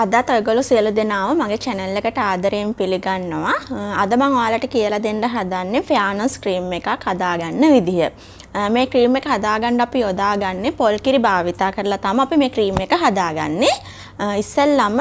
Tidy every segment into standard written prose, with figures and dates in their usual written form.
අදත් ඔයගොල්ලෝ සියලු දෙනාම මගේ channel එකට ආදරයෙන් පිළිගන්නවා. අද මම ඔයාලට කියලා දෙන්න හදන්නේ ෆෙයානස් ක්‍රීම් එකක් හදාගන්න විදිය. මේ ක්‍රීම් එක හදාගන්න අපි යොදාගන්නේ පොල් කිරි භාවිතා කරලා තමයි අපි මේ ක්‍රීම් එක හදාගන්නේ. ඉස්සෙල්ලම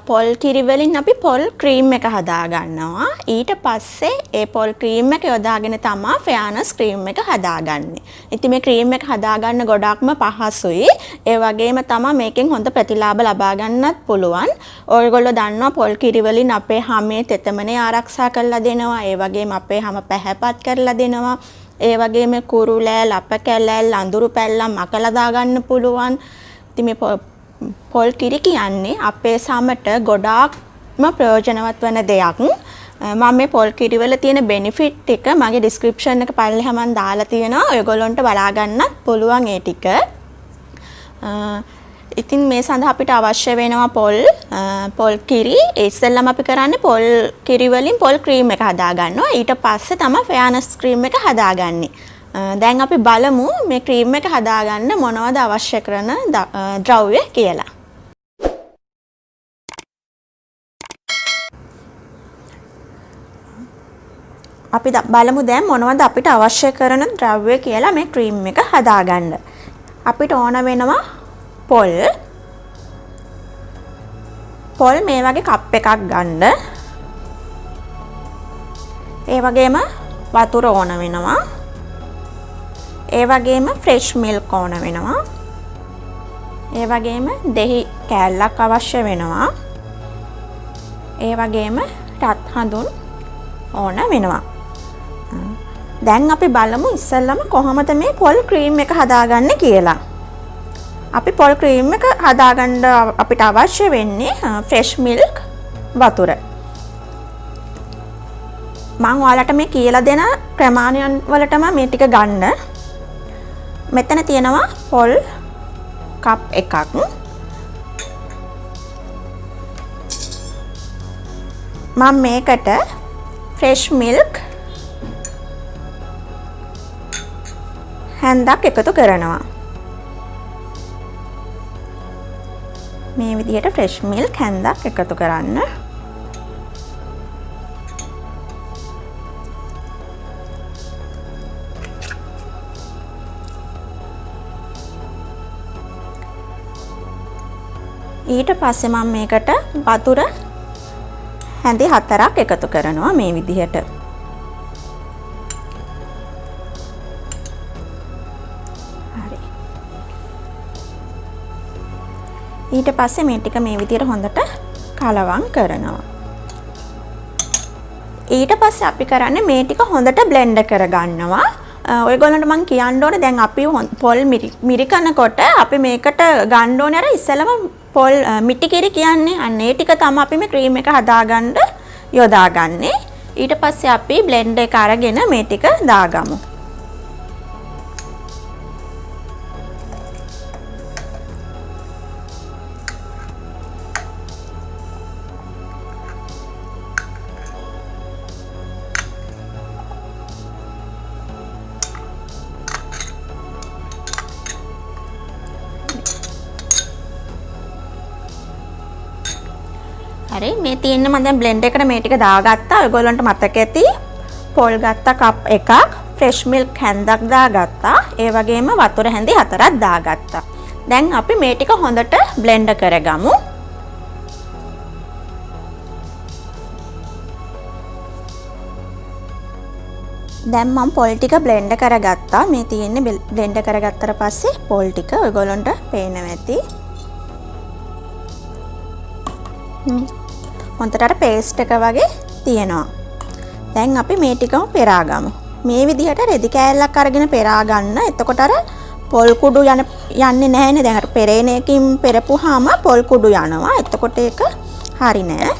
පොල් කිරි වලින් අපි පොල් ක්‍රීම් එක හදාගන්නවා. ඊට පස්සේ ඒ පොල් ක්‍රීම් එක යොදාගෙන තමයි ෆෙයානස් ක්‍රීම් එක හදාගන්නේ. ඉතින් මේ ක්‍රීම් එක හදාගන්න ගොඩක්ම පහසුයි. ඒ වගේම තමයි මේකෙන් හොඳ ප්‍රතිලාභ ලබා ගන්නත් පුළුවන්. ඔයගොල්ලෝ දන්නවා පොල් කිරි වලින් අපේ හැමේ තෙතමනේ ආරක්ෂා කරලා දෙනවා. ඒ වගේම අපේ හැම පැහැපත් කරලා දෙනවා. ඒ වගේම කුරුලෑ, ලප කැලැල්, අඳුරු පැල්ලම් මකලා දාගන්න පුළුවන්. ඉතින් මේ පොල් කිරි කියන්නේ අපේ සමට ගොඩාක්ම ප්‍රයෝජනවත් වෙන දෙයක්. මම මේ පොල් කිරි වල තියෙන බෙනිෆිට් එක මගේ ඩිස්ක්‍රිප්ෂන් එක පල්ලෙහා මම දාලා තියෙනවා. ඔයගොල්ලන්ට බලා ගන්නත් පුළුවන් ඒ ටික. ඉතින් මේ සඳහා අපිට අවශ්‍ය වෙනවා පොල් කිරි. ඉස්සෙල්ලාම අපි කරන්නේ පොල් කිරි වලින් පොල් ක්‍රීම් එක හදා ගන්නවා. ඊට පස්සේ තමයි ෆෙයානස් ක්‍රීම් එක හදාගන්නේ. දැන් අපි බලමු මේ ක්‍රීම් එක හදාගන්න මොනවද අවශ්‍ය කරන ද්‍රව්‍ය කියලා. අපි බලමු දැන් මොනවද අපිට අවශ්‍ය කරන ද්‍රව්‍ය කියලා මේ ක්‍රීම් එක හදාගන්න. අපිට ඕන වෙනවා පොල් මේ වගේ කප් එකක් ගන්න. ඒ වගේම වතුර ඕන වෙනවා. ඒ වගේම ෆ්‍රෙෂ් මිල්ක් ඕන වෙනවා. ඒ වගේම දෙහි කෑල්ලක් අවශ්‍ය වෙනවා. ඒ වගේම රත් හඳුන් ඕන වෙනවා. දැන් අපි බලමු ඉස්සෙල්ලම කොහොමද මේ පොල් ක්‍රීම් එක හදාගන්නේ කියලා. අපි පොල් ක්‍රීම් එක හදාගන්න අපිට අවශ්‍ය වෙන්නේ ෆ්‍රෙෂ් මිල්ක්, වතුර. මම ඔයාලට මේ කියලා දෙන ප්‍රමාණයන් වලටම මේ ටික ගන්න. මෙතන තියෙනවා පොල් කප් එකක්. මම මේකට ෆ්‍රෙෂ් මිල්ක් හැන්දක් එකතු කරනවා. මේ විදිහට ෆ්‍රෙෂ් මිල්ක් හැන්දක් එකතු කරන්න. ඊට පස්සේ මම මේකට වතුර හැඳි 4ක් එකතු කරනවා මේ විදිහට. හරි. ඊට පස්සේ මේ ටික මේ විදිහට හොඳට කලවම් කරනවා. ඊට පස්සේ අපි කරන්නේ මේ ටික හොඳට බ්ලෙන්ඩ් කරගන්නවා. ඔයගොල්ලන්ට මම කියන්න ඕනේ දැන් අපි පොල් මිරිකනකොට අපි මේකට ගන්න ඕනේ අර ඉස්සෙල්ලම පොල් මිටි කිරි කියන්නේ අන්න ඒ ටික තමයි අපි මේ ක්‍රීම් එක හදාගන්න යොදාගන්නේ. ඊට පස්සේ අපි බ්ලෙන්ඩ් එක අරගෙන මේ ටික දාගමු. හරි මේ තියෙන මම දැන් බ්ලෙන්ඩ් එකට මේ ටික දාගත්තා. ඔයගොල්ලන්ට මතක ඇති පොල් ගත්තා කප් එකක්, ෆ්‍රෙෂ් මිල්ක් හැන්දක් දාගත්තා. ඒ වගේම වතුර හැඳි 4ක් දාගත්තා. දැන් අපි මේ ටික හොඳට බ්ලෙන්ඩ් කරගමු. දැන් මම පොල් ටික බ්ලෙන්ඩ් කරගත්තා. මේ තියෙන්නේ බ්ලෙන්ඩ් කරගත්තට පස්සේ පොල් ටික ඔයගොල්ලන්ට පේනවා ඇති. හොඳට අර පේස්ට් එක වගේ තියෙනවා. දැන් අපි මේ ටිකම පෙරාගමු. මේ විදිහට රෙදි කෑල්ලක් අරගෙන පෙරා ගන්න. එතකොට අර පොල් කුඩු යන්නේ නැහැනේ. දැන් අර පෙරේන එකකින් පෙරපුවාම පොල් කුඩු යනවා. එතකොට ඒක හරි නෑ.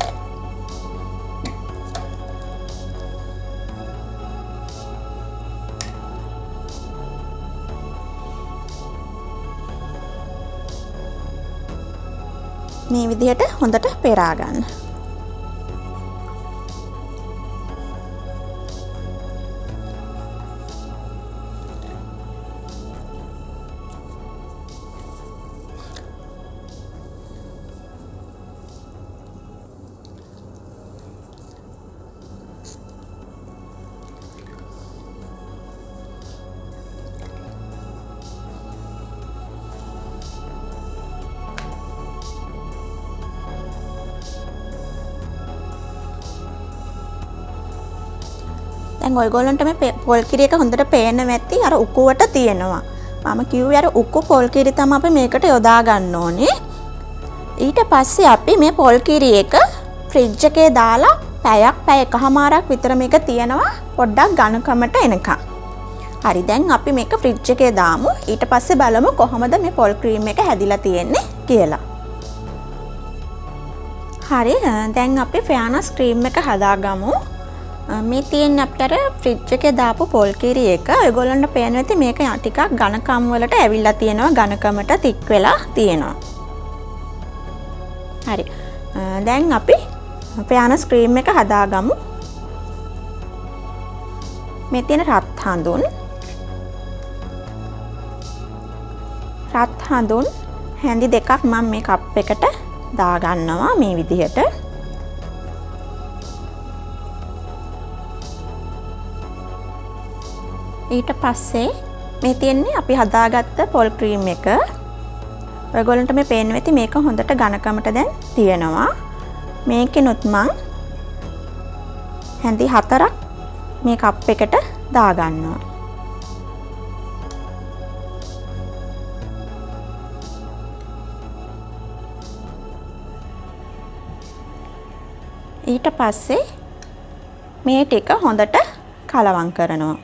මේ විදිහට හොඳට පෙරා ගන්න. දැන් ඔයගොල්ලන්ට මේ පොල් කිරි එක හොඳට පේන්න ඇති අර උකුවට තියෙනවා. මම කිව්වේ අර උකු පොල් කිරි තමයි අපි මේකට යොදා ගන්න ඕනේ. ඊට පස්සේ අපි මේ පොල් කිරි එක ෆ්‍රිජ් එකේ දාලා පැය එකමාරක් විතර මේක තියනවා පොඩ්ඩක් ඝනකමට එනකම්. හරි දැන් අපි මේක ෆ්‍රිජ් එකේ දාමු. ඊට පස්සේ බලමු කොහොමද මේ පොල් ක්‍රීම් එක හැදිලා තියෙන්නේ කියලා. හරි දැන් අපි ෆෙයානස් ක්‍රීම් එක හදාගමු. මේ තියෙන අපතර ෆ්‍රිජ් එකේ දාපු පොල් කිරි එක ඔයගොල්ලන්ට පේන්න ඇති මේක ටිකක් ඝනකම් වලට ඇවිල්ලා තියෙනවා ඝනකමට තික් වෙලා තියෙනවා. හරි දැන් අපි ෆෙයානස් ක්‍රීම් එක හදාගමු. මේ තියෙන රත් හඳුන් හැඳි දෙකක් මම මේ කප් එකට දාගන්නවා මේ විදිහට. ඊට පස්සේ මේ තියෙන්නේ අපි හදාගත්ත පොල් ක්‍රීම් එක. ඔයගොල්ලන්ට මේ පේන්න ඇති මේක හොඳට ඝනකමට දැන් තියෙනවා. මේකෙනුත් මං හැඳි 4ක් මේ කප් එකට දාගන්නවා. ඊට පස්සේ මේ ටික හොඳට කලවම් කරනවා.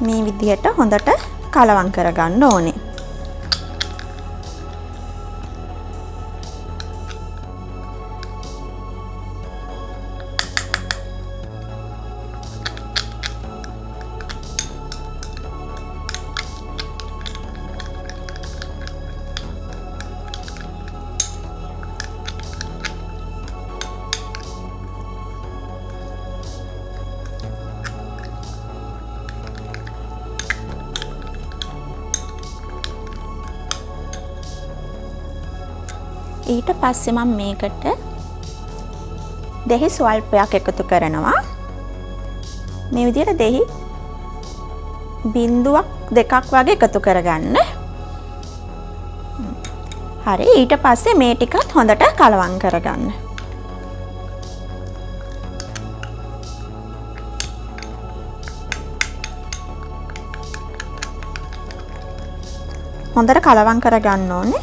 මේ විදිහට හොඳට කලවම් කරගන්න ඕනේ. ඊට පස්සේ මම මේකට දෙහි ස්වල්පයක් එකතු කරනවා. මේ විදිහට දෙහි බිංදුවක් දෙකක් වගේ එකතු කරගන්න. හරි ඊට පස්සේ මේ ටිකත් හොඳට කලවම් කරගන්න. හොඳට කලවම් කරගන්න ඕනේ.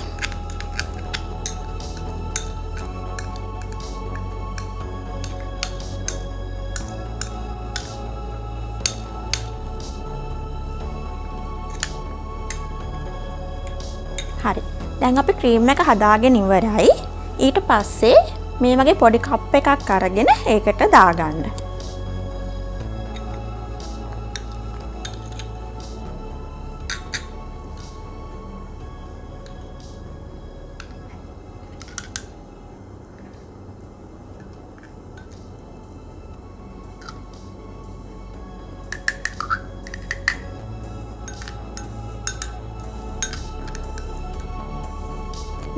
හරි දැන් අපි ක්‍රීම් එක හදාගෙන ඉවරයි. ඊට පස්සේ මේ වගේ පොඩි කප් එකක් අරගෙන ඒකට දාගන්න.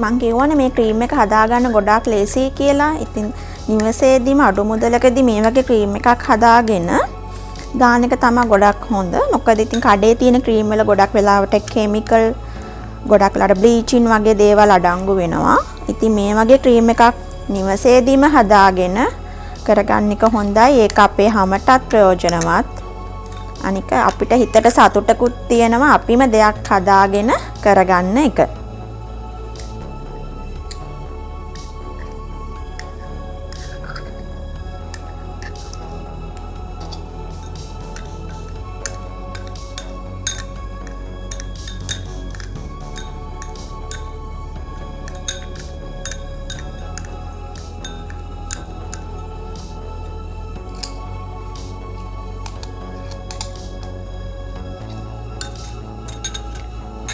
මං කියවනේ මේ ක්‍රීම් එක හදාගන්න ගොඩාක් ලේසියි කියලා. ඉතින් නිවසේදීම අඩු මුදලකදී මේ වගේ ක්‍රීම් එකක් හදාගෙන දාන එක තමයි ගොඩක් හොඳ. මොකද ඉතින් කඩේ තියෙන ක්‍රීම් වල ගොඩක් වෙලාවට කෙමිකල් ගොඩක් වෙලාවට බ්ලීචින් වගේ දේවල් අඩංගු වෙනවා. ඉතින් මේ වගේ ක්‍රීම් එකක් නිවසේදීම හදාගෙන කරගන්න එක හොඳයි. ඒක අපේ හැමටත් ප්‍රයෝජනවත්. අනික අපිට හිතට සතුටකුත් තියෙනවා අපිම දෙයක් හදාගෙන කරගන්න එක.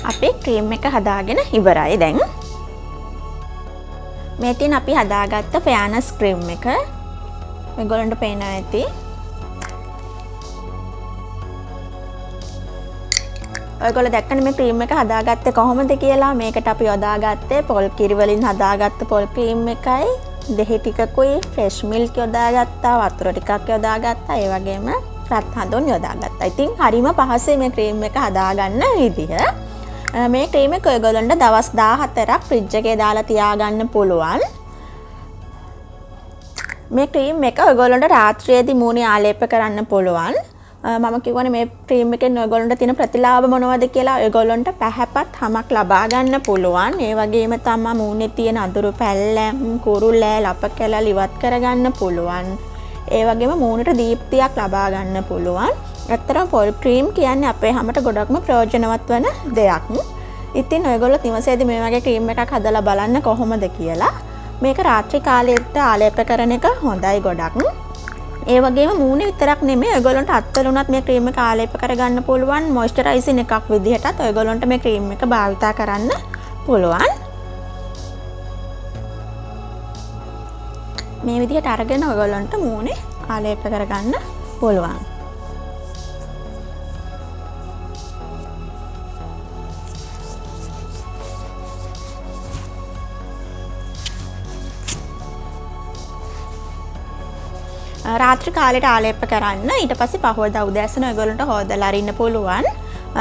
අපේ ක්‍රීම් එක හදාගෙන ඉවරයි දැන්. මේ තියෙන අපි හදාගත්ත ෆෙයානස් ක්‍රීම් එක. මේගොල්ලන්ට පේනවා ඇති. ඔයගොල්ලෝ දැක්කනේ මේ ක්‍රීම් එක හදාගත්තේ කොහොමද කියලා. මේකට අපි යොදාගත්තේ පොල් කිරි වලින් හදාගත්ත පොල් ක්‍රීම් එකයි, දෙහි ටිකකුයි, ෆ්‍රෙෂ් මිල්ක් යොදාගත්තා, වතුර ටිකක් යොදාගත්තා, ඒ වගේම රත් හඳුන් යොදාගත්තා. ඉතින් හරිම පහසුයි මේ ක්‍රීම් එක හදාගන්න විදිහ. මේ ක්‍රීම් එක ඔයගොල්ලන්ට දවස් 14ක් ෆ්‍රිජ් එකේ දාලා තියාගන්න පුළුවන්. මේ ක්‍රීම් එක ඔයගොල්ලන්ට රාත්‍රියේදී මූණේ ආලේප කරන්න පුළුවන්. මම කියවනේ මේ ක්‍රීම් එකෙන් ඔයගොල්ලන්ට තියෙන ප්‍රතිලාභ මොනවද කියලා ඔයගොල්ලන්ට පැහැපත් හමක් ලබා ගන්න පුළුවන්. ඒ වගේම තමයි මූණේ තියෙන අඳුරු පැල්ලම්, කුරුල්ලෑ, ලප කැලල් ඉවත් කරගන්න පුළුවන්. ඒ වගේම මූණට දීප්තියක් ලබා ගන්න පුළුවන්. ඇත්තටම පොල් ක්‍රීම් කියන්නේ අපේ හැමට ගොඩක්ම ප්‍රයෝජනවත් වෙන දෙයක්. ඉතින් ඔයගොල්ලෝ නිවසේදී මේ වගේ ක්‍රීම් එකක් හදලා බලන්න කොහොමද කියලා. මේක රාත්‍රී කාලයට ආලේප කරන එක හොඳයි ගොඩක්. ඒ වගේම මූණේ විතරක් නෙමෙයි ඔයගොල්ලන්ට අත්වල උනත් මේ ක්‍රීම් එක ආලේප කරගන්න පුළුවන්. මොයිස්චරයිසින් එකක් විදිහටත් ඔයගොල්ලන්ට මේ ක්‍රීම් එක භාවිතා කරන්න පුළුවන්. මේ විදිහට අරගෙන ඔයගොල්ලන්ට මූණේ ආලේප කරගන්න පුළුවන්. රාත්‍රී කාලයට ආලේප කරන්න ඊට පස්සේ පහවදා උදෑසන ඔයගොල්ලන්ට හොදලා අරින්න පුළුවන්.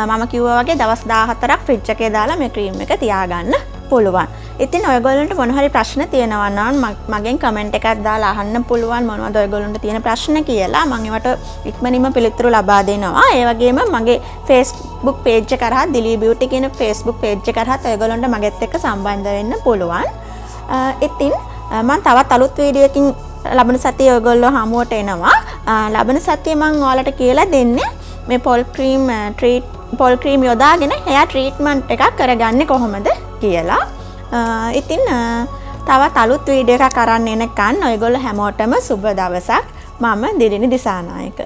මම කිව්වා වගේ දවස් 14ක් ෆ්‍රිජ් එකේ දාලා මේ ක්‍රීම් එක තියාගන්න පුළුවන්. ඉතින් ඔයගොල්ලන්ට මොන හරි ප්‍රශ්න තියෙනවා නම් මගෙන් කමෙන්ට් එකක් දාලා අහන්න පුළුවන් මොනවද ඔයගොල්ලන්ට තියෙන ප්‍රශ්න කියලා. මම ඒවට ඉක්මනින්ම පිළිතුරු ලබා දෙනවා. ඒ වගේම මගේ Facebook page එක කරා දිලී beauty කියන Facebook page එක කරා ඔයගොල්ලන්ට මගෙත් එක්ක සම්බන්ධ වෙන්න පුළුවන්. ඉතින් මම තවත් අලුත් වීඩියෝ එකකින් ලබන සතියේ ඔයගොල්ලෝ හමුවට එනවා. ලබන සතියේ මම ඔයාලට කියලා දෙන්නේ මේ පොල් ක්‍රීම් යොදාගෙන hair treatment එකක් කරගන්නේ කොහොමද කියලා. ඉතින් තවත් අලුත් වීඩියෝ එකක් අරන් එනකන් ඔයගොල්ලෝ හැමෝටම සුබ දවසක්. මම දිලිනි දිසානායක.